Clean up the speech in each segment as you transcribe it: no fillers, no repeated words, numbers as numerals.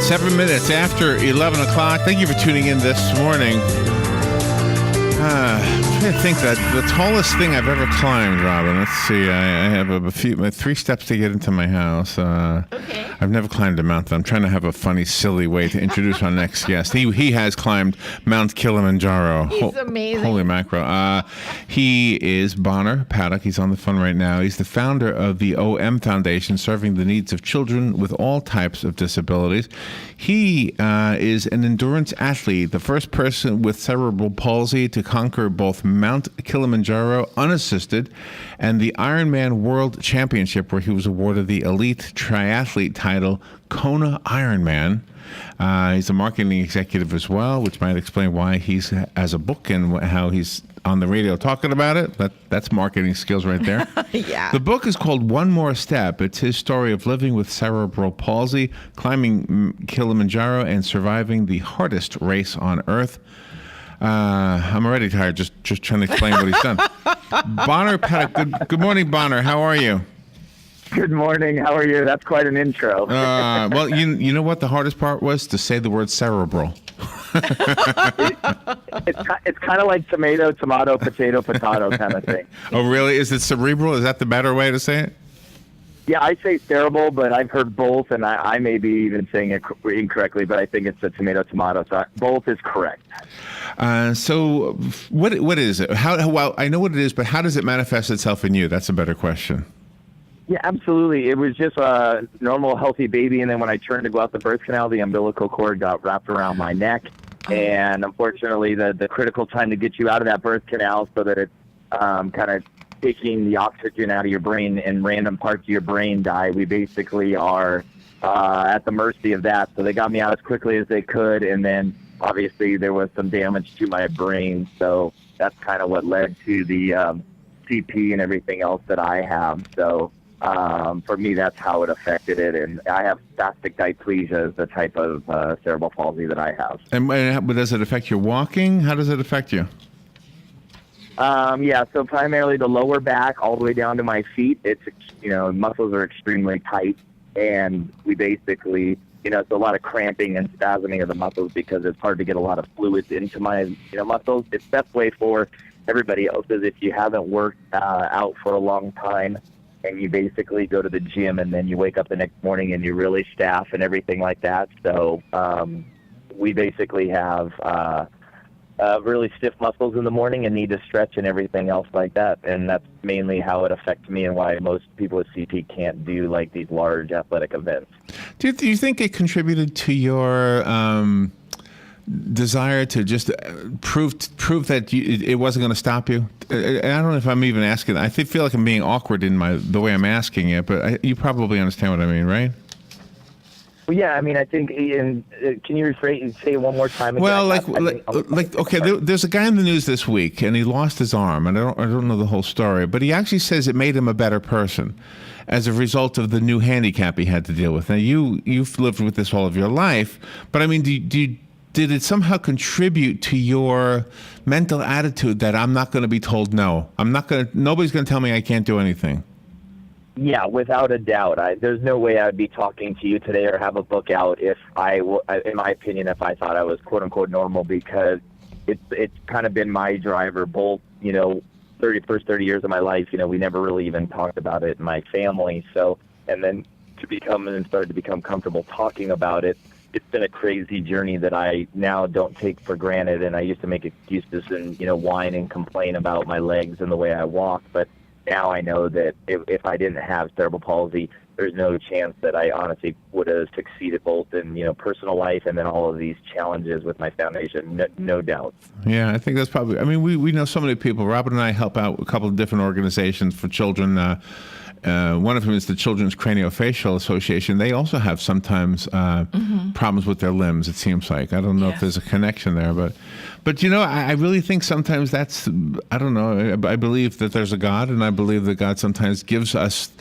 7 minutes after 11 o'clock. Thank you for tuning in this morning. I'm trying to think that the tallest thing I've ever climbed, Robin. Let's see. I have three steps to get into my house. Okay. I've never climbed a mountain. I'm trying to have a funny, silly way to introduce our next guest. He has climbed Mount Kilimanjaro. He's amazing. Holy mackerel. He is Bonner Paddock. He's on the phone right now. He's the founder of the Iom Foundation, serving the needs of children with all types of disabilities. He is an endurance athlete, the first person with cerebral palsy to conquer both Mount Kilimanjaro unassisted and the Ironman World Championship, where he was awarded the elite triathlete title, Kona Ironman. He's a marketing executive as well, which might explain why he's has a book and how he's on the radio talking about it. That's marketing skills right there. Yeah. The book is called One More Step. It's his story of living with cerebral palsy, climbing Kilimanjaro, and surviving the hardest race on Earth. I'm already tired just trying to explain what he's done. Bonner Paddock, good morning, Bonner. How are you? Good morning. How are you? That's quite an intro. Well, you know what the hardest part was? To say the word cerebral. It's kind of like tomato, potato kind of thing. Oh, really? Is it cerebral? Is that the better way to say it? Yeah, I say cerebral, but I've heard both, and I may be even saying it incorrectly, but I think it's a tomato. So both is correct. So what is it? Well, I know what it is, but how does it manifest itself in you? That's a better question. Yeah, absolutely. It was just a normal, healthy baby, and then when I turned to go out the birth canal, the umbilical cord got wrapped around my neck, and unfortunately, the critical time to get you out of that birth canal so that it's kind of taking the oxygen out of your brain and random parts of your brain die, we basically are at the mercy of that. So they got me out as quickly as they could, and then obviously there was some damage to my brain, so that's kind of what led to the CP and everything else that I have. So for me, that's how it affected it, and I have spastic diplegia, is the type of cerebral palsy that I have. And does it affect your walking? How does it affect you? Yeah, so primarily the lower back all the way down to my feet. It's, muscles are extremely tight, and we basically, it's a lot of cramping and spasming of the muscles because it's hard to get a lot of fluids into my, muscles. It's the best way for everybody else is if you haven't worked out for a long time and you basically go to the gym and then you wake up the next morning and you really staff and everything like that. So we basically have really stiff muscles in the morning and need to stretch and everything else like that. And that's mainly how it affects me and why most people with CP can't do like these large athletic events. Do you think it contributed to your desire to just prove that it wasn't going to stop you? I don't know if I'm even asking. I feel like I'm being awkward in the way I'm asking it, but you probably understand what I mean, right? Well, yeah, I mean, I think, can you rephrase and say it one more time? Well, okay, there's a guy in the news this week, and he lost his arm, and I don't know the whole story, but he actually says it made him a better person as a result of the new handicap he had to deal with. Now, you've lived with this all of your life, but I mean, did it somehow contribute to your mental attitude that I'm not going to be told no? Nobody's going to tell me I can't do anything. Yeah, without a doubt. There's no way I'd be talking to you today or have a book out if in my opinion, if I thought I was quote unquote normal, because it's kind of been my driver, both, first 30 years of my life, we never really even talked about it in my family. So, and then started to become comfortable talking about it. It's been a crazy journey that I now don't take for granted. And I used to make excuses and, whine and complain about my legs and the way I walk. But now I know that if I didn't have cerebral palsy, there's no chance that I honestly would have succeeded both in, personal life and then all of these challenges with my foundation, no doubt. Yeah, I think that's probably, I mean, we know so many people. Robin and I help out a couple of different organizations for children. One of them is the Children's Craniofacial Association. They also have sometimes problems with their limbs, it seems like. I don't know if there's a connection there, but I really think sometimes that's, I don't know, I believe that there's a God, and I believe that God sometimes gives us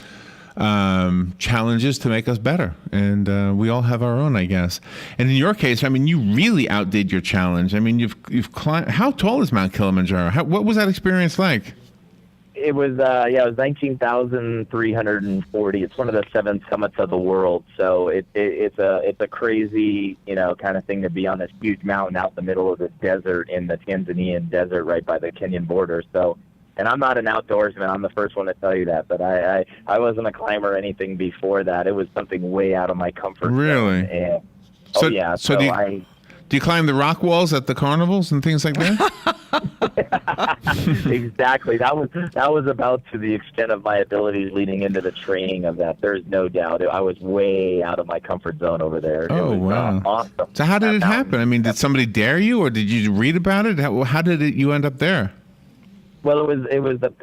challenges to make us better, and we all have our own, I guess. And in your case, I mean, you really outdid your challenge. I mean, you've climbed. How tall is Mount Kilimanjaro? What was that experience like? It was it was 19,340. It's one of the 7 summits of the world. So it's a crazy, kind of thing to be on this huge mountain out in the middle of the desert in the Tanzanian desert right by the Kenyan border. So, and I'm not an outdoorsman. I'm the first one to tell you that. But I wasn't a climber or anything before that. It was something way out of my comfort zone. Really? And, So do you climb the rock walls at the carnivals and things like that? Exactly. That was about to the extent of my abilities leading into the training of that. There's no doubt. I was way out of my comfort zone over there. Oh, it was, wow. Awesome. So how did it happen? I mean, did somebody dare you, or did you read about it? How did you end up there? Well, it was a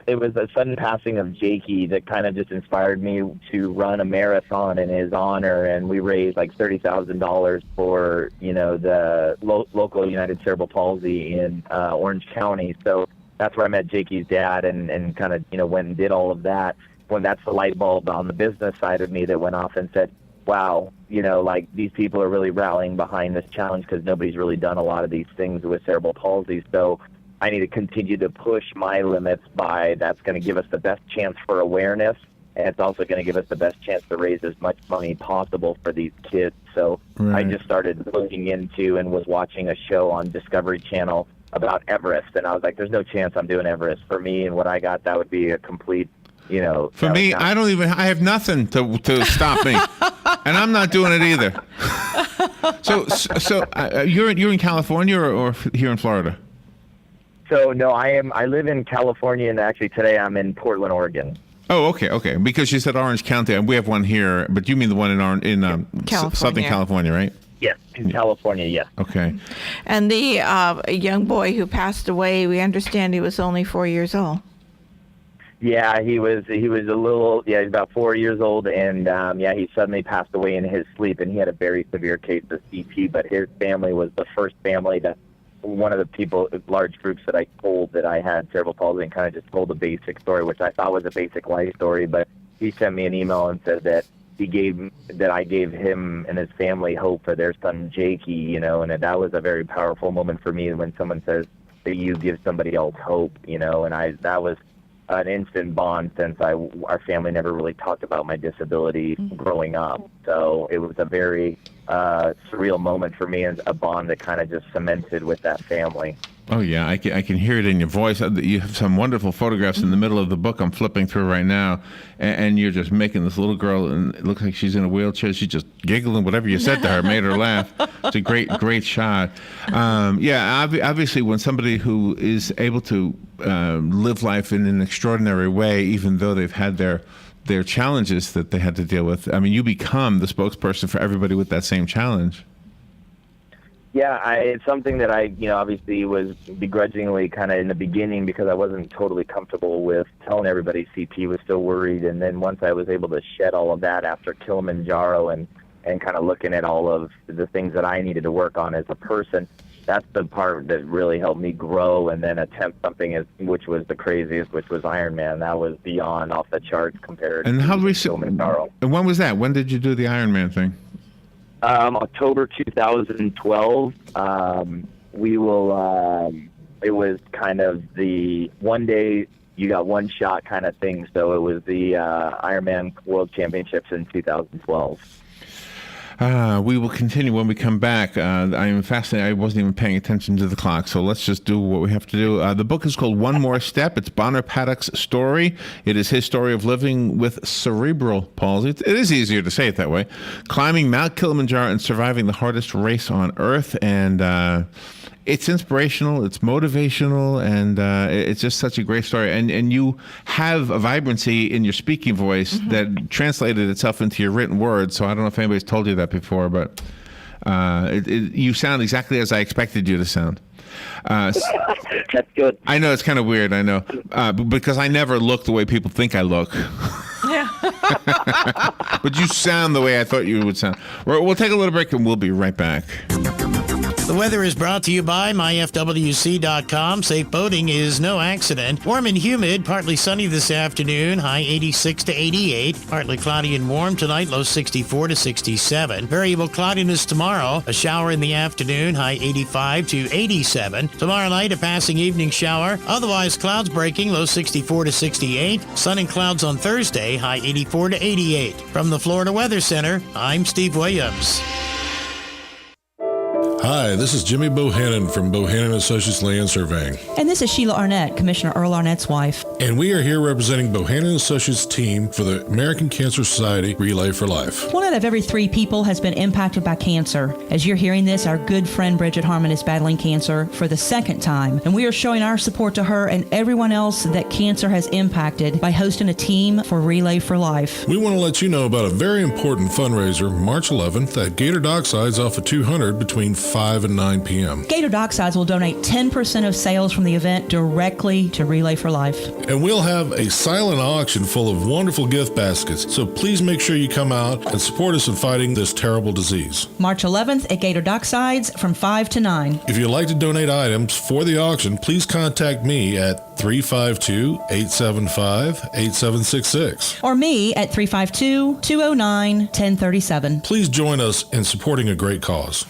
sudden passing of Jakey that kind of just inspired me to run a marathon in his honor, and we raised like $30,000 for the local United Cerebral Palsy in Orange County. So that's where I met Jakey's dad, and kind of went and did all of that. When that's the light bulb on the business side of me that went off and said, wow, like these people are really rallying behind this challenge because nobody's really done a lot of these things with cerebral palsy. So I need to continue to push my limits that's going to give us the best chance for awareness, and it's also going to give us the best chance to raise as much money possible for these kids. So Right. I just started looking into and was watching a show on Discovery Channel about Everest, and I was like, there's no chance I'm doing Everest. For me and what I got, that would be a complete, For me, I have nothing to stop me, and I'm not doing it either. So you're in California or here in Florida? So no, I live in California, and actually today I'm in Portland, Oregon. Oh, okay. Because you said Orange County, and we have one here, but you mean the one in Southern California, right? Yes, in California, yes. Okay. And the young boy who passed away, we understand he was only 4 years old. Yeah, he was he's about 4 years old, and he suddenly passed away in his sleep, and he had a very severe case of CP, but his family was the first family that one of the people, large groups that I told that I had cerebral palsy, and kind of just told a basic story, which I thought was a basic life story, but he sent me an email and said that I gave him and his family hope for their son Jakey, and that was a very powerful moment for me when someone says that you give somebody else hope, and that was an instant bond since our family never really talked about my disability growing up. So it was a very surreal moment for me, and a bond that kind of just cemented with that family. Oh, yeah, I can hear it in your voice. You have some wonderful photographs in the middle of the book I'm flipping through right now, and you're just making this little girl, and it looks like she's in a wheelchair. She's just giggling. Whatever you said to her made her laugh. It's a great shot. Obviously, when somebody who is able to live life in an extraordinary way, even though they've had their challenges that they had to deal with, I mean, you become the spokesperson for everybody with that same challenge. Yeah, it's something that I, obviously was begrudgingly kind of in the beginning because I wasn't totally comfortable with telling everybody CP, was still worried. And then once I was able to shed all of that after Kilimanjaro and kind of looking at all of the things that I needed to work on as a person, that's the part that really helped me grow and then attempt something which was the craziest, which was Ironman. That was beyond off the charts compared to Kilimanjaro. And when was that? When did you do the Ironman thing? October 2012. It was kind of the one day you got one shot kind of thing. So it was the Ironman World Championships in 2012. We will continue when we come back. I am fascinated. I wasn't even paying attention to the clock, so let's just do what we have to do. The book is called One More Step. It's Bonner Paddock's story. It is his story of living with cerebral palsy. It is easier to say it that way. Climbing Mount Kilimanjaro and surviving the hardest race on Earth. And it's inspirational, it's motivational, and it's just such a great story. And you have a vibrancy in your speaking voice that translated itself into your written words. So I don't know if anybody's told you that before, but you sound exactly as I expected you to sound. That's good. I know it's kind of weird, I know, because I never look the way people think I look. Yeah. But you sound the way I thought you would sound. We'll take a little break and we'll be right back. The weather is brought to you by myfwc.com. Safe boating is no accident. Warm and humid, partly sunny this afternoon, high 86 to 88. Partly cloudy and warm tonight, low 64 to 67. Variable cloudiness tomorrow, a shower in the afternoon, high 85 to 87. Tomorrow night, a passing evening shower. Otherwise, clouds breaking, low 64 to 68. Sun and clouds on Thursday, high 84 to 88. From the Florida Weather Center, I'm Steve Williams. Hi, this is Jimmy Bohannon from Bohannon Associates Land Surveying. And this is Sheila Arnett, Commissioner Earl Arnett's wife. And we are here representing Bohannon Associates team for the American Cancer Society Relay for Life. 1 out of every 3 people has been impacted by cancer. As you're hearing this, our good friend Bridget Harmon is battling cancer for the 2nd time. And we are showing our support to her and everyone else that cancer has impacted by hosting a team for Relay for Life. We want to let you know about a very important fundraiser March 11th at Gator Docksides off of 200 between 5 and 9 p.m. Gator Docksides will donate 10% of sales from the event directly to Relay for Life. And we'll have a silent auction full of wonderful gift baskets. So please make sure you come out and support us in fighting this terrible disease. March 11th at Gator Docksides from 5 to 9. If you'd like to donate items for the auction, please contact me at 352-875-8766. Or me at 352-209-1037. Please join us in supporting a great cause.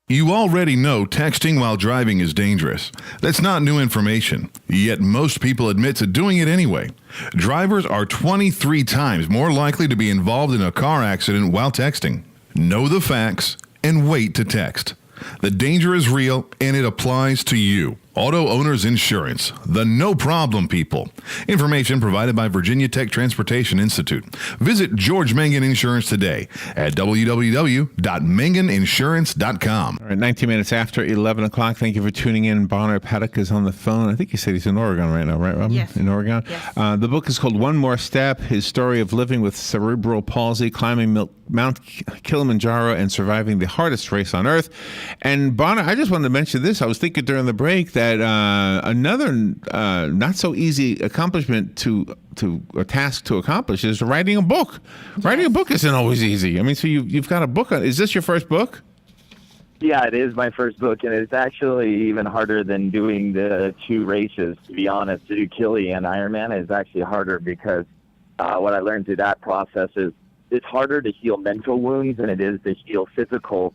You already know texting while driving is dangerous. That's not new information, yet most people admit to doing it anyway. Drivers are 23 times more likely to be involved in a car accident while texting. Know the facts and wait to text. The danger is real and it applies to you. Auto Owners Insurance, the no problem people. Information provided by Virginia Tech Transportation Institute. Visit George Mangan Insurance today at www.manganinsurance.com. All right, 19 minutes after 11 o'clock. Thank you for tuning in. Bonner Paddock is on the phone. I think he said he's in Oregon right now, right, Robin? Yes. In Oregon? Yes. The book is called One More Step, his story of living with cerebral palsy, climbing Mount Kilimanjaro, and surviving the hardest race on Earth. And Bonner, I just wanted to mention this. I was thinking during the break that another not so easy accomplishment a task to accomplish is writing a book. Yes. Writing a book isn't always easy. I mean, so you've got a book. Is this your first book? Yeah, it is my first book, and it's actually even harder than doing the 2 races, to be honest. To do Kili and Ironman is actually harder because what I learned through that process is it's harder to heal mental wounds than it is to heal physical,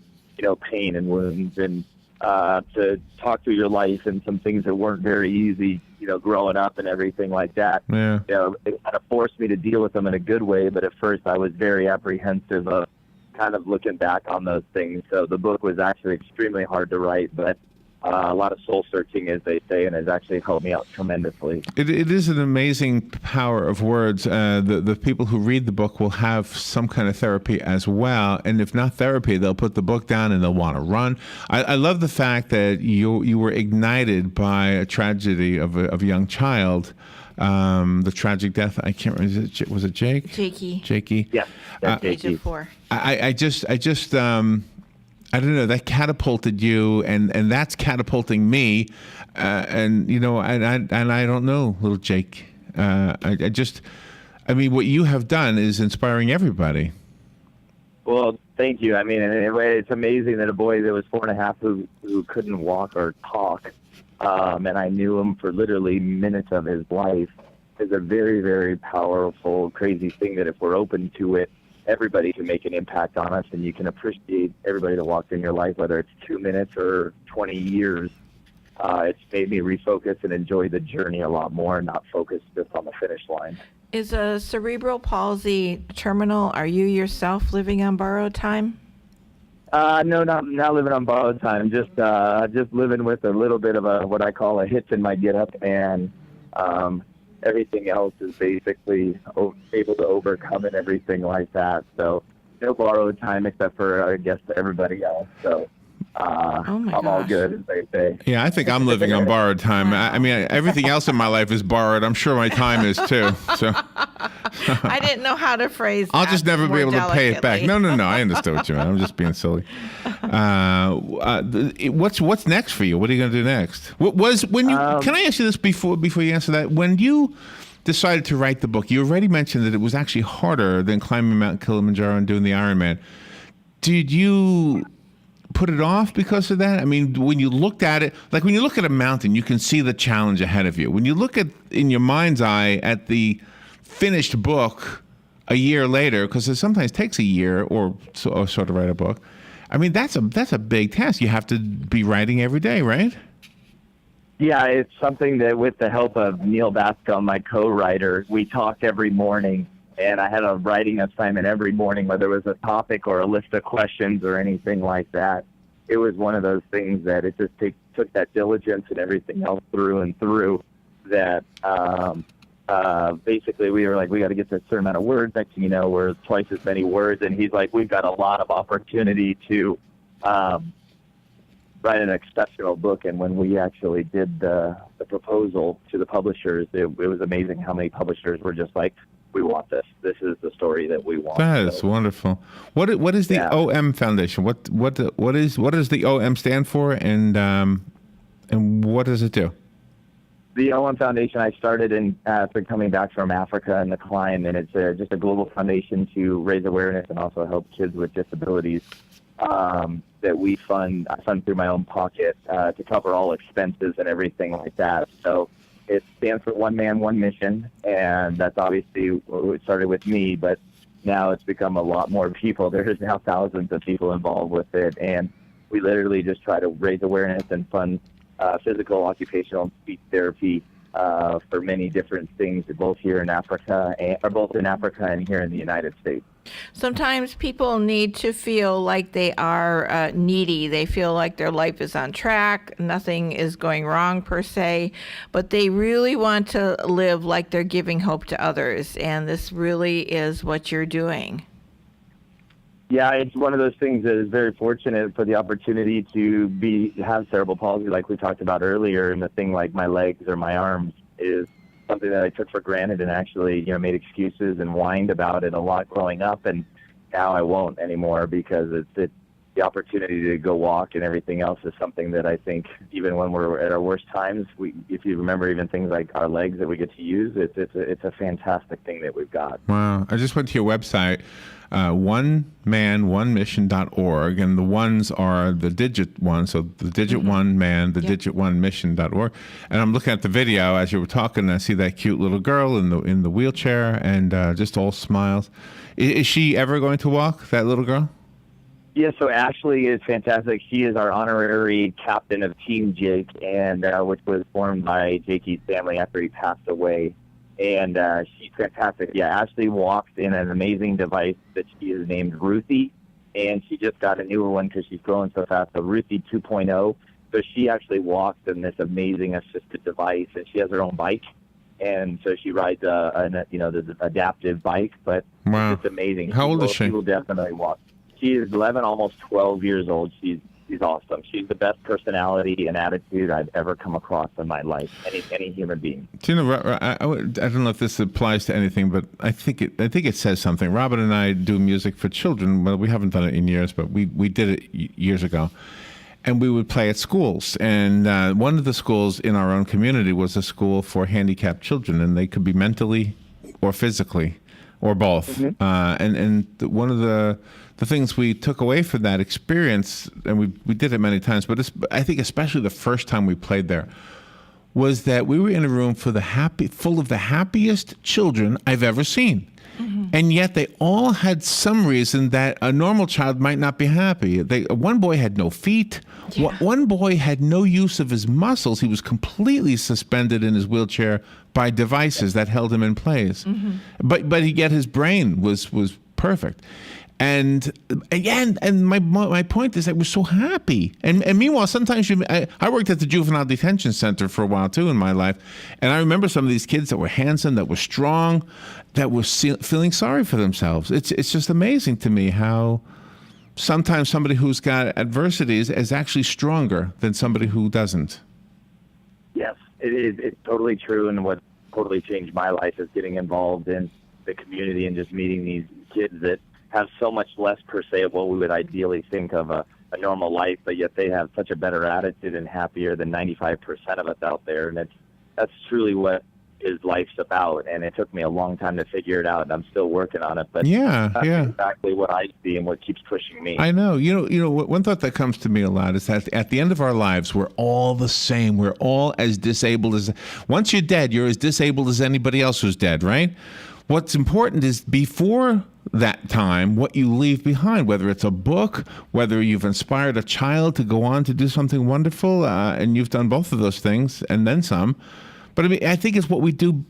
pain and wounds, and to talk through your life and some things that weren't very easy, growing up and everything like that. Yeah. It kind of forced me to deal with them in a good way, but at first I was very apprehensive of kind of looking back on those things. So the book was actually extremely hard to write, but a lot of soul searching, as they say, and has actually helped me out tremendously. It is an amazing power of words. The people who read the book will have some kind of therapy as well, and if not therapy, they'll put the book down and they'll want to run. I love the fact that you were ignited by a tragedy of a young child. The tragic death. I can't remember. Was it Jake? Jakey. Yes. Age of 4. I just I don't know, that catapulted you, and that's catapulting me, and I don't know, little Jake. I mean, what you have done is inspiring everybody. Well, thank you. I mean, in a way, it's amazing that a boy that was 4.5 who couldn't walk or talk, and I knew him for literally minutes of his life, is a very, very powerful, crazy thing that if we're open to it, everybody can make an impact on us, and you can appreciate everybody that walks in your life, whether it's 2 minutes or 20 years. It's made me refocus and enjoy the journey a lot more and not focus just on the finish line. Is a cerebral palsy terminal? Are you yourself living on borrowed time? No, not living on borrowed time. Just living with a little bit of what I call a hitch in my get up, and everything else is basically able to overcome and everything like that. So no borrowed time except for, I guess, everybody else. So I'm all good, as they say. Yeah, I think I'm living on borrowed time. I mean, everything else in my life is borrowed. I'm sure my time is too. So I didn't know how to phrase that. I'll just never be able to pay it back. No. I understood what you meant. I'm just being silly. What's next for you? What are you going to do next? Can I ask you this before you answer that? When you decided to write the book, you already mentioned that it was actually harder than climbing Mount Kilimanjaro and doing the Ironman. Did you put it off because of that? I mean, when you looked at it, like when you look at a mountain, you can see the challenge ahead of you. When you look at, in your mind's eye, at the finished book a year later, because it sometimes takes a year or so to write a book. I mean, that's a big task. You have to be writing every day, right? Yeah, it's something that with the help of Neil Bascom, my co-writer, we talked every morning, and I had a writing assignment every morning, whether it was a topic or a list of questions or anything like that. It was one of those things that it just took that diligence and everything else through and through that basically we were like, we got to get this certain amount of words. Next thing you know, we're twice as many words. And he's like, we've got a lot of opportunity to write an exceptional book. And when we actually did the proposal to the publishers, it was amazing how many publishers were just like, we want this. This is the story that we want. That is wonderful. What is the OM Foundation? What does the OM stand for, and what does it do? The Iom Foundation, I started after coming back from Africa and the climb, and it's just a global foundation to raise awareness and also help kids with disabilities that we fund. I fund through my own pocket to cover all expenses and everything like that. So it stands for One Man, One Mission, and that's obviously it started with me, but now it's become a lot more people. There's now thousands of people involved with it, and we literally just try to raise awareness and fund physical, occupational, and speech therapy for many different things, both here in Africa, and here in the United States. Sometimes people need to feel like they are needy. They feel like their life is on track, nothing is going wrong per se, but they really want to live like they're giving hope to others, and this really is what you're doing. Yeah, it's one of those things that is very fortunate for the opportunity to have cerebral palsy, like we talked about earlier, and the thing like my legs or my arms is something that I took for granted and actually, made excuses and whined about it a lot growing up, and now I won't anymore because it's the opportunity to go walk and everything else is something that I think even when we're at our worst times, if you remember even things like our legs that we get to use, it's a fantastic thing that we've got. Wow. I just went to your website, oneman1mission.org, and the ones are the digit one, so the digit one man, the digit one mission.org. And I'm looking at the video as you were talking, and I see that cute little girl in the wheelchair and just all smiles. Is she ever going to walk, that little girl? Yeah, so Ashley is fantastic. She is our honorary captain of Team Jake, and which was formed by Jakey's family after he passed away. And she's fantastic. Yeah, Ashley walks in an amazing device that she is named Ruthie, and she just got a newer one because she's growing so fast, so Ruthie 2.0. So she actually walks in this amazing assisted device, and she has her own bike. And so she rides the adaptive bike, but it's amazing. How old is she? She will definitely walk. She is 11, almost 12 years old. She's awesome. She's the best personality and attitude I've ever come across in my life. Any human being. Do you know, I don't know if this applies to anything, but I think it says something. Robin and I do music for children. Well, we haven't done it in years, but we did it years ago. And we would play at schools. And one of the schools in our own community was a school for handicapped children, and they could be mentally or physically or both. Mm-hmm. And one of the things we took away from that experience, and we did it many times, but I think especially the first time we played there, was that we were in a room full of the happiest children I've ever seen. Mm-hmm. And yet they all had some reason that a normal child might not be happy. One boy had no feet. Yeah. One boy had no use of his muscles. He was completely suspended in his wheelchair by devices that held him in place. Mm-hmm. But yet his brain was perfect. And again, my point is I was so happy. And meanwhile, sometimes I worked at the juvenile detention center for a while too in my life, and I remember some of these kids that were handsome, that were strong, that were feeling sorry for themselves. It's just amazing to me how sometimes somebody who's got adversities is actually stronger than somebody who doesn't. Yes, it's totally true, and what totally changed my life is getting involved in the community and just meeting these kids that have so much less per se of what we would ideally think of a normal life, but yet they have such a better attitude and happier than 95% of us out there. And that's truly what is life's about. And it took me a long time to figure it out, and I'm still working on it. But Yeah, that's yeah. exactly what I see and what keeps pushing me. I know. One thought that comes to me a lot is that at the end of our lives, we're all the same. We're all as disabled as. Once you're dead, you're as disabled as anybody else who's dead, right? What's important is before that time, what you leave behind, whether it's a book, whether you've inspired a child to go on to do something wonderful, and you've done both of those things and then some. But I mean, I think it's what we do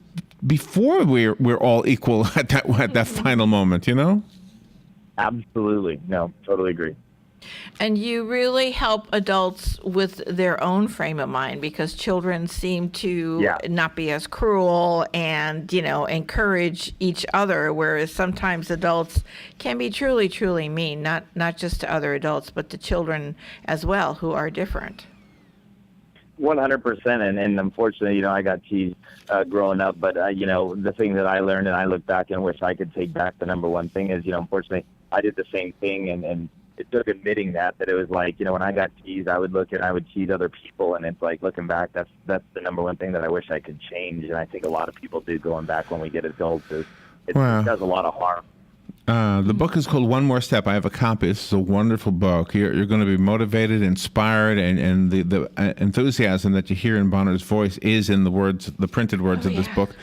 before we're all equal at that final moment, you know? Absolutely. No, totally agree. And you really help adults with their own frame of mind, because children seem to not be as cruel and, encourage each other, whereas sometimes adults can be truly, truly mean, not just to other adults, but to children as well who are different. 100%. And unfortunately, I got teased growing up. But, the thing that I learned, and I look back and wish I could take back, the number one thing is, unfortunately, I did the same thing. And it took admitting that it was like, when I got teased, I would look and I would tease other people. And it's like, looking back, that's the number one thing that I wish I could change. And I think a lot of people do going back when we get adults. It does a lot of harm. The book is called One More Step. I have a copy. This is a wonderful book. You're going to be motivated, inspired, and the enthusiasm that you hear in Bonner's voice is in the printed words of this book.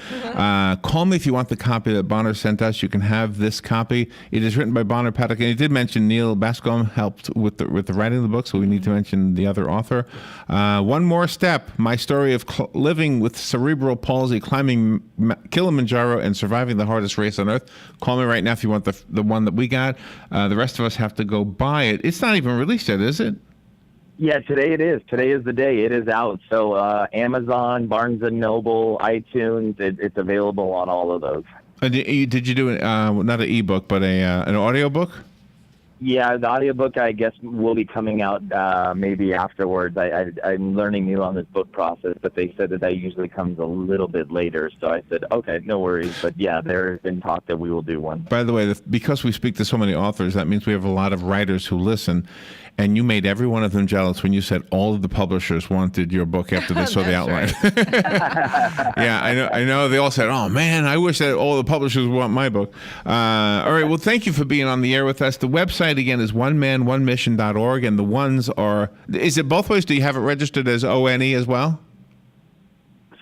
Call me if you want the copy that Bonner sent us. You can have this copy. It is written by Bonner, Paddock, and he did mention Neil Bascom helped with the writing of the book, so we need to mention the other author. One More Step, my story of living with cerebral palsy, climbing Kilimanjaro, and surviving the hardest race on earth. Call me right now if you want the one that we got. The rest of us have to go buy it. It's not even released yet, is it? Yeah, today it is. Today is the day. It is out. So Amazon, Barnes & Noble, iTunes, it's available on all of those. Did you do not an ebook, but an audiobook? Yeah, the audiobook, I guess, will be coming out maybe afterwards. I'm learning new on this book process, but they said that usually comes a little bit later. So I said, okay, no worries. But yeah, there's been talk that we will do one. By the way, because we speak to so many authors, that means we have a lot of writers who listen. And you made every one of them jealous when you said all of the publishers wanted your book after they saw the outline. Yeah, I know. They all said, "Oh man, I wish that all the publishers want my book." All right. Well, thank you for being on the air with us. The website again is oneman1mission.org, and the ones are. Is it both ways? Do you have it registered as ONE as well?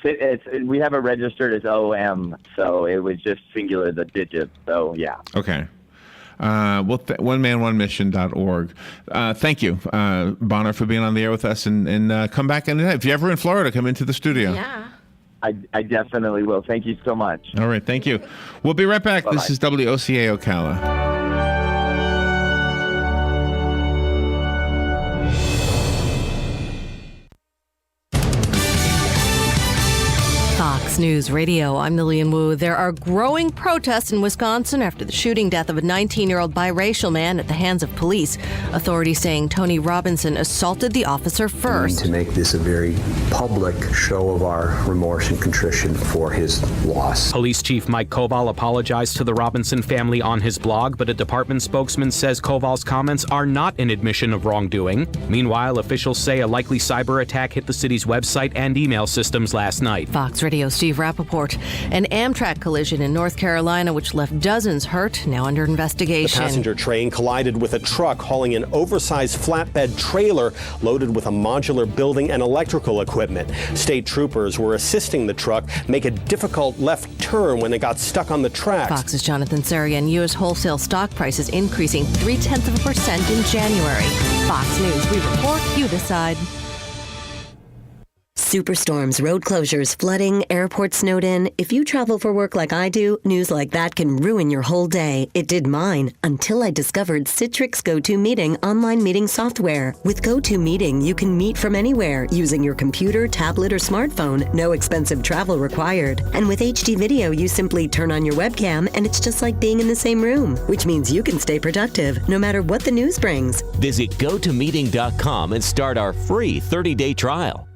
We have it registered as OM, so it was just singular the digits. So yeah. Okay. oneman1mission.org. Thank you, Bonner, for being on the air with us, and come back anytime. If you're ever in Florida, come into the studio. Yeah. I definitely will. Thank you so much. All right, thank you. We'll be right back. Bye-bye. This is WOCA Ocala. Fox News Radio, I'm Lillian Wu. There are growing protests in Wisconsin after the shooting death of a 19-year-old biracial man at the hands of police. Authorities saying Tony Robinson assaulted the officer first. We need to make this a very public show of our remorse and contrition for his loss. Police Chief Mike Koval apologized to the Robinson family on his blog, but a department spokesman says Koval's comments are not an admission of wrongdoing. Meanwhile, officials say a likely cyber attack hit the city's website and email systems last night. Fox Radio Steve Rappaport. An Amtrak collision in North Carolina which left dozens hurt, now under investigation. The passenger train collided with a truck hauling an oversized flatbed trailer loaded with a modular building and electrical equipment. State troopers were assisting the truck make a difficult left turn when it got stuck on the tracks. Fox's Jonathan Sarian. U.S. wholesale stock prices increasing 0.3% in January. Fox News. We report, you decide. Superstorms, road closures, flooding, airports snowed in. If you travel for work like I do, news like that can ruin your whole day. It did mine until I discovered Citrix GoToMeeting online meeting software. With GoToMeeting, you can meet from anywhere using your computer, tablet, or smartphone. No expensive travel required. And with HD video, you simply turn on your webcam and it's just like being in the same room, which means you can stay productive no matter what the news brings. Visit GoToMeeting.com and start our free 30-day trial.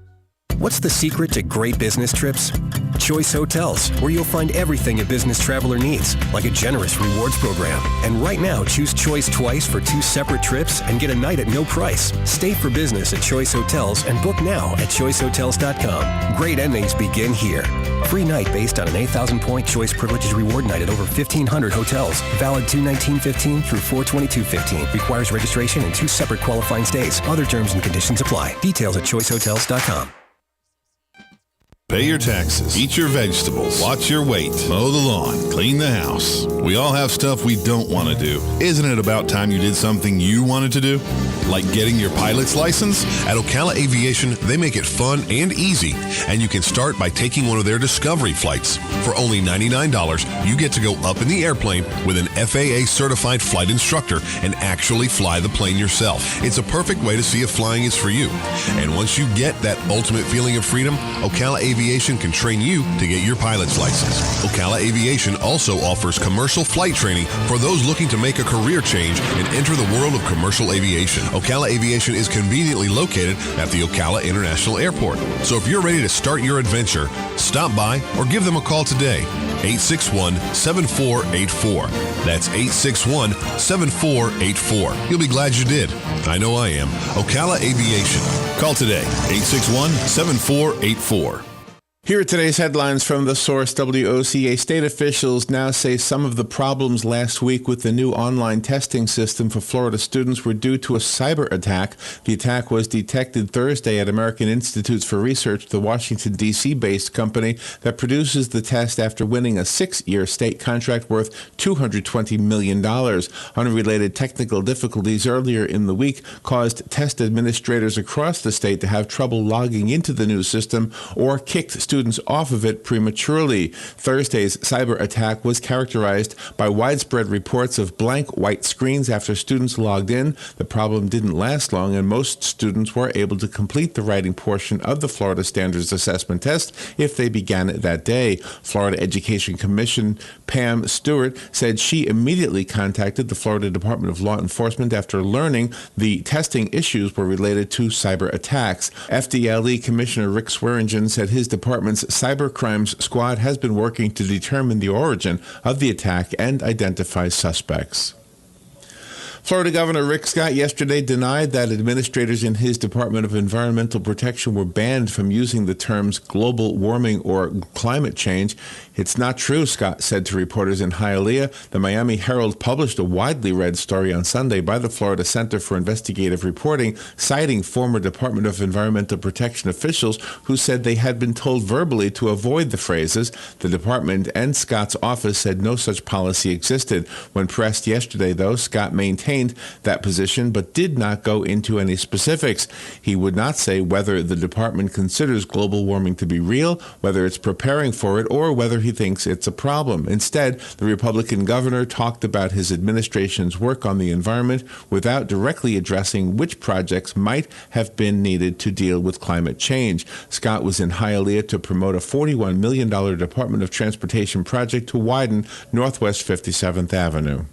What's the secret to great business trips? Choice Hotels, where you'll find everything a business traveler needs, like a generous rewards program. And right now, choose Choice twice for 2 separate trips and get a night at no price. Stay for business at Choice Hotels and book now at choicehotels.com. Great endings begin here. Free night based on an 8,000-point Choice Privileges Reward night at over 1,500 hotels. Valid 2/19/15 through 4/22/15. Requires registration and 2 separate qualifying stays. Other terms and conditions apply. Details at choicehotels.com. Pay your taxes, eat your vegetables, watch your weight, mow the lawn, clean the house. We all have stuff we don't want to do. Isn't it about time you did something you wanted to do? Like getting your pilot's license? At Ocala Aviation, they make it fun and easy, and you can start by taking one of their Discovery flights. For only $99, you get to go up in the airplane with an FAA-certified flight instructor and actually fly the plane yourself. It's a perfect way to see if flying is for you. And once you get that ultimate feeling of freedom, Ocala Aviation can train you to get your pilot's license. Ocala Aviation also offers commercial flight training for those looking to make a career change and enter the world of commercial aviation. Ocala Aviation is conveniently located at the Ocala International Airport. So if you're ready to start your adventure, stop by or give them a call today. 861-7484. That's 861-7484. You'll be glad you did. I know I am. Ocala Aviation. Call today. 861-7484. Here are today's headlines from the source WOCA. State officials now say some of the problems last week with the new online testing system for Florida students were due to a cyber attack. The attack was detected Thursday at American Institutes for Research, the Washington, D.C.-based company that produces the test after winning a 6-year state contract worth $220 million. Unrelated technical difficulties earlier in the week caused test administrators across the state to have trouble logging into the new system or kicked students off of it prematurely. Thursday's cyber attack was characterized by widespread reports of blank white screens after students logged in. The problem didn't last long, and most students were able to complete the writing portion of the Florida Standards Assessment Test if they began it that day. Florida Education Commissioner Pam Stewart said she immediately contacted the Florida Department of Law Enforcement after learning the testing issues were related to cyber attacks. FDLE Commissioner Rick Swearingen said his department's cyber crimes squad has been working to determine the origin of the attack and identify suspects. Florida Governor Rick Scott yesterday denied that administrators in his Department of Environmental Protection were banned from using the terms global warming or climate change. It's not true, Scott said to reporters in Hialeah. The Miami Herald published a widely read story on Sunday by the Florida Center for Investigative Reporting, citing former Department of Environmental Protection officials who said they had been told verbally to avoid the phrases. The department and Scott's office said no such policy existed. When pressed yesterday, though, Scott maintained that position but did not go into any specifics. He would not say whether the department considers global warming to be real, whether it's preparing for it, or whether he thinks it's a problem. Instead, the Republican governor talked about his administration's work on the environment without directly addressing which projects might have been needed to deal with climate change. Scott was in Hialeah to promote a $41 million Department of Transportation project to widen Northwest 57th Avenue.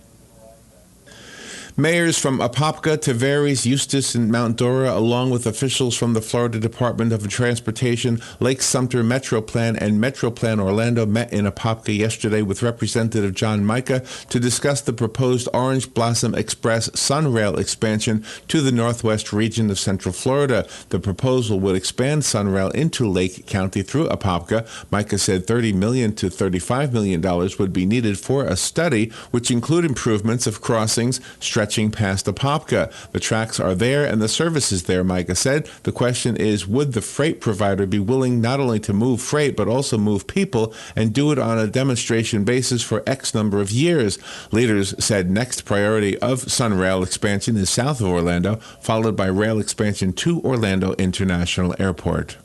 Mayors from Apopka, Tavares, Eustis, and Mount Dora, along with officials from the Florida Department of Transportation, Lake Sumter Metroplan, and Metroplan Orlando met in Apopka yesterday with Representative John Mica to discuss the proposed Orange Blossom Express Sunrail expansion to the northwest region of Central Florida. The proposal would expand Sunrail into Lake County through Apopka. Mica said $30 million to $35 million would be needed for a study, which include improvements of crossings, stretching past Apopka. The tracks are there and the service is there, Micah said. The question is, would the freight provider be willing not only to move freight but also move people and do it on a demonstration basis for X number of years? Leaders said next priority of Sunrail expansion is south of Orlando, followed by rail expansion to Orlando International Airport.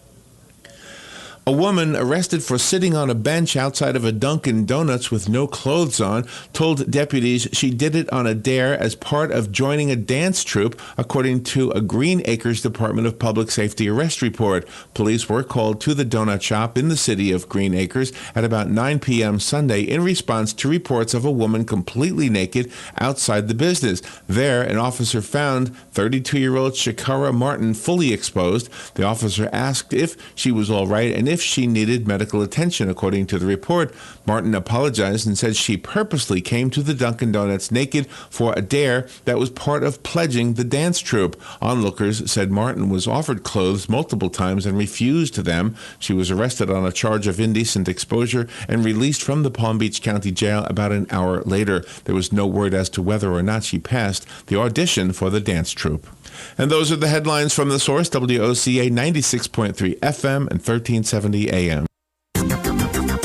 A woman arrested for sitting on a bench outside of a Dunkin' Donuts with no clothes on told deputies she did it on a dare as part of joining a dance troupe, according to a Green Acres Department of Public Safety arrest report. Police were called to the donut shop in the city of Green Acres at about 9 p.m. Sunday in response to reports of a woman completely naked outside the business. There, an officer found 32-year-old Shakara Martin fully exposed. The officer asked if she was all right and if she needed medical attention. According to the report, Martin apologized and said she purposely came to the Dunkin' Donuts naked for a dare that was part of pledging the dance troupe. Onlookers said Martin was offered clothes multiple times and refused them. She was arrested on a charge of indecent exposure and released from the Palm Beach County Jail about an hour later. There was no word as to whether or not she passed the audition for the dance troupe. And those are the headlines from The Source, WOCA 96.3 FM and 1370 AM.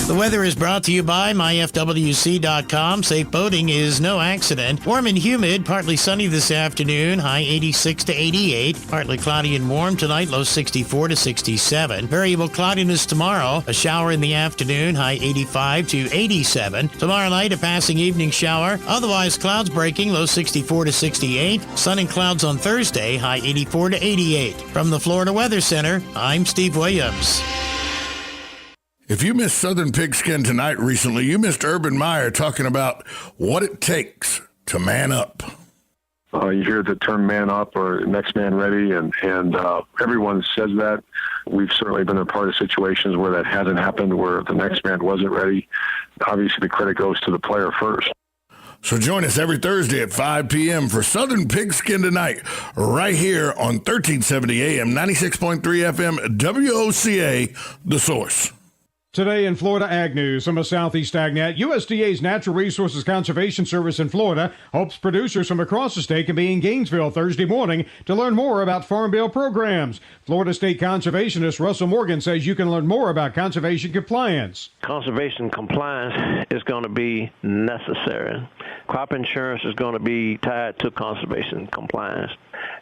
The weather is brought to you by myfwc.com. Safe boating is no accident. Warm and humid, partly sunny this afternoon, high 86 to 88. Partly cloudy and warm tonight, low 64 to 67. Variable cloudiness tomorrow, a shower in the afternoon, high 85 to 87. Tomorrow night, a passing evening shower. Otherwise, clouds breaking, low 64 to 68. Sun and clouds on Thursday, high 84 to 88. From the Florida Weather Center, I'm Steve Williams. If you missed Southern Pigskin Tonight recently, you missed Urban Meyer talking about what it takes to man up. You hear the term man up or next man ready, and everyone says that. We've certainly been a part of situations where that hasn't happened, where the next man wasn't ready. Obviously, the credit goes to the player first. So join us every Thursday at 5 p.m. for Southern Pigskin Tonight, right here on 1370 AM, 96.3 FM, WOCA, The Source. Today in Florida Ag News from a Southeast AgNet, USDA's Natural Resources Conservation Service in Florida hopes producers from across the state can be in Gainesville Thursday morning to learn more about Farm Bill programs. Florida State Conservationist Russell Morgan says you can learn more about conservation compliance. Conservation compliance is going to be necessary. Crop insurance is going to be tied to conservation compliance.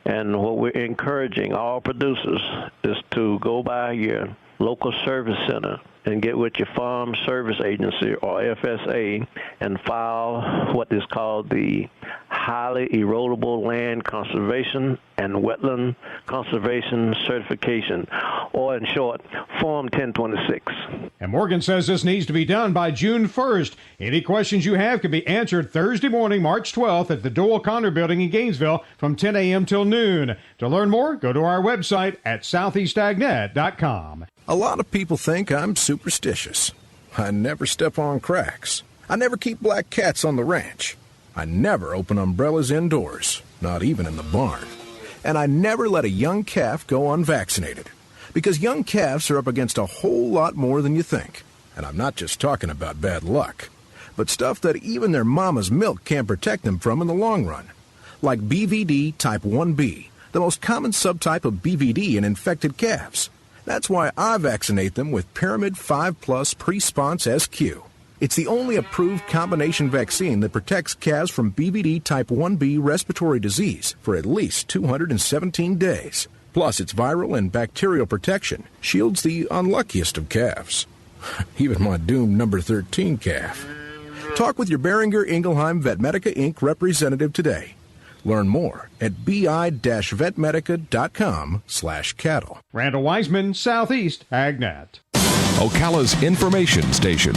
And what we're encouraging all producers is to go by your local service center and get with your Farm Service Agency or FSA and file what is called the Highly Erodible Land Conservation and Wetland Conservation Certification, or in short, Form 1026. And Morgan says this needs to be done by June 1st. Any questions you have can be answered Thursday morning, March 12th at the Doyle Connor Building in Gainesville from 10 a.m. till noon. To learn more, go to our website at southeastagnet.com. A lot of people think I'm superstitious. I never step on cracks. I never keep black cats on the ranch. I never open umbrellas indoors, not even in the barn. And I never let a young calf go unvaccinated. Because young calves are up against a whole lot more than you think. And I'm not just talking about bad luck, but stuff that even their mama's milk can't protect them from in the long run. Like BVD type 1B, the most common subtype of BVD in infected calves. That's why I vaccinate them with Pyramid 5 Plus Pre-Sponse SQ. It's the only approved combination vaccine that protects calves from BVD type 1B respiratory disease for at least 217 days. Plus, its viral and bacterial protection shields the unluckiest of calves. Even my doomed number 13 calf. Talk with your Beringer Ingelheim Vetmedica Inc. representative today. Learn more at bi-vetmedica.com/cattle. Randall Wiseman, Southeast AgNet. Ocala's information station.